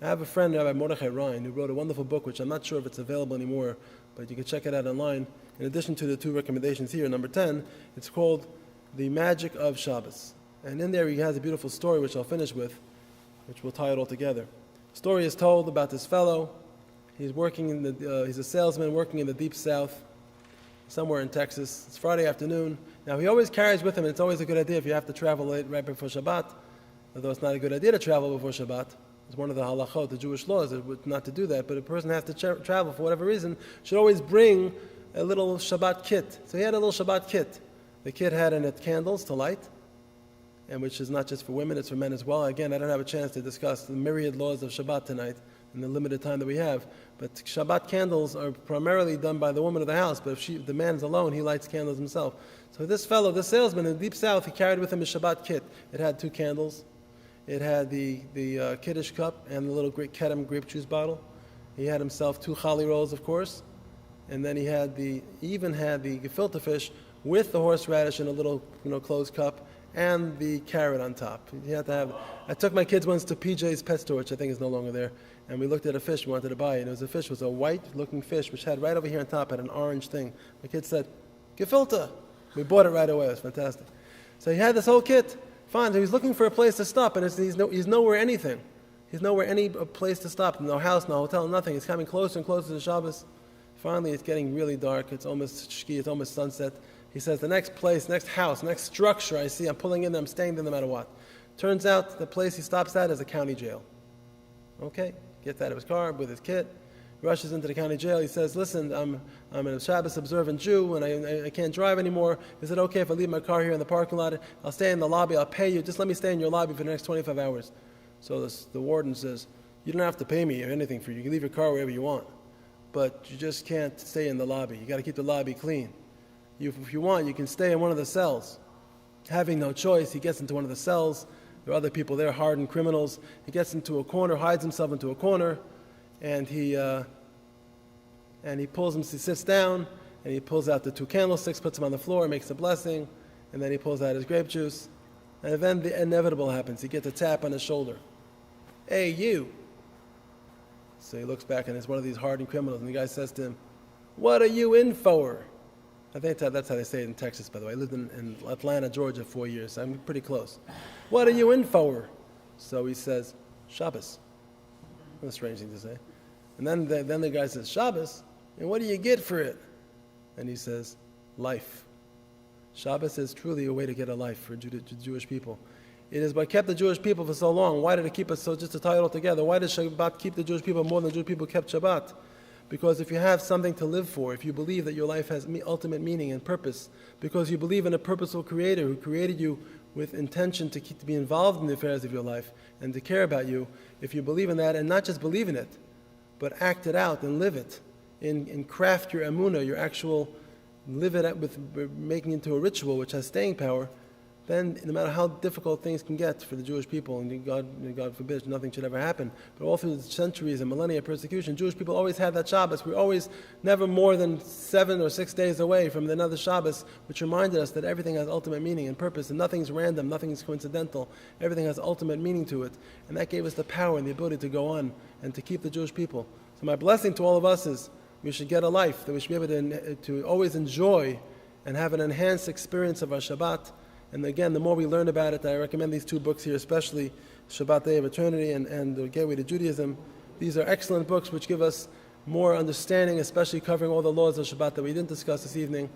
I have a friend, Rabbi Mordechai Ryan, who wrote a wonderful book, which I'm not sure if it's available anymore, but you can check it out online. In addition to the 2 recommendations here, number 10, it's called The Magic of Shabbos. And in there he has a beautiful story, which I'll finish with, which will tie it all together. The story is told about this fellow. He's he's a salesman working in the deep south, somewhere in Texas. It's Friday afternoon. Now he always carries with him, and it's always a good idea if you have to travel late right before Shabbat, although it's not a good idea to travel before Shabbat. It's one of the halachot, the Jewish laws, not to do that. But a person has to travel for whatever reason, should always bring a little Shabbat kit. So he had a little Shabbat kit. The kit had in it candles to light, and which is not just for women, it's for men as well. Again, I don't have a chance to discuss the myriad laws of Shabbat tonight in the limited time that we have. But Shabbat candles are primarily done by the woman of the house, but if the man's alone, he lights candles himself. So this fellow, this salesman in the deep south, he carried with him his Shabbat kit. It had 2 candles. It had the Kiddush cup and the little Kedem grape juice bottle. He had himself 2 chali rolls, of course. And then he even had the gefilte fish with the horseradish in a little, closed cup, and the carrot on top. You had to have. I took my kids once to PJ's Pet Store, which I think is no longer there, and we looked at a fish we wanted to buy, and it was a white-looking fish, which had right over here on top had an orange thing. My kids said, "Gefilte." We bought it right away. It was fantastic. So he had this whole kit. Fine. So he's looking for a place to stop, and he's nowhere anything. He's nowhere any place to stop. No house, no hotel, nothing. He's coming closer and closer to Shabbos. Finally, it's getting really dark. It's almost shki. It's almost sunset. He says, the next place, next house, next structure I see, I'm pulling in there, I'm staying there no matter what. Turns out the place he stops at is a county jail. Okay, gets out of his car with his kit, rushes into the county jail. He says, listen, I'm a Shabbos observant Jew and I can't drive anymore. Is it okay if I leave my car here in the parking lot? I'll stay in the lobby, I'll pay you. Just let me stay in your lobby for the next 25 hours. So the warden says, you don't have to pay me or anything for you. You can leave your car wherever you want. But you just can't stay in the lobby. You got to keep the lobby clean. If you want, you can stay in one of the cells. Having no choice, he gets into one of the cells. There are other people there, hardened criminals. He gets into a corner, hides himself into a corner, and he sits down, and he pulls out the 2 candlesticks, puts them on the floor, makes a blessing, and then he pulls out his grape juice. And then the inevitable happens. He gets a tap on his shoulder. Hey, you. So he looks back, and it's one of these hardened criminals, and the guy says to him, what are you in for? I think that's how they say it in Texas, by the way. I lived in Atlanta, Georgia 4 years, so I'm pretty close. What are you in for? So he says, Shabbos. What a strange thing to say. And then the guy says, Shabbos? And what do you get for it? And he says, life. Shabbos is truly a way to get a life for Jewish people. It is what kept the Jewish people for so long. Why did it keep us so, just to tie it all together, why did Shabbat keep the Jewish people more than the Jewish people kept Shabbat? Because if you have something to live for, if you believe that your life has ultimate meaning and purpose, because you believe in a purposeful creator who created you with intention to be involved in the affairs of your life and to care about you, if you believe in that and not just believe in it, but act it out and live it, and craft your emunah, your actual, live it with making it into a ritual which has staying power, then no matter how difficult things can get for the Jewish people, and God forbid nothing should ever happen, but all through the centuries and millennia of persecution, Jewish people always had that Shabbos. We're always never more than 7 or 6 days away from another Shabbos, which reminded us that everything has ultimate meaning and purpose, and nothing's random, nothing's coincidental, everything has ultimate meaning to it. And that gave us the power and the ability to go on and to keep the Jewish people. So my blessing to all of us is we should get a life, that we should be able to always enjoy and have an enhanced experience of our Shabbat. And again, the more we learn about it, I recommend these 2 books here, especially Shabbat Day of Eternity and The Gateway to Judaism. These are excellent books which give us more understanding, especially covering all the laws of Shabbat that we didn't discuss this evening.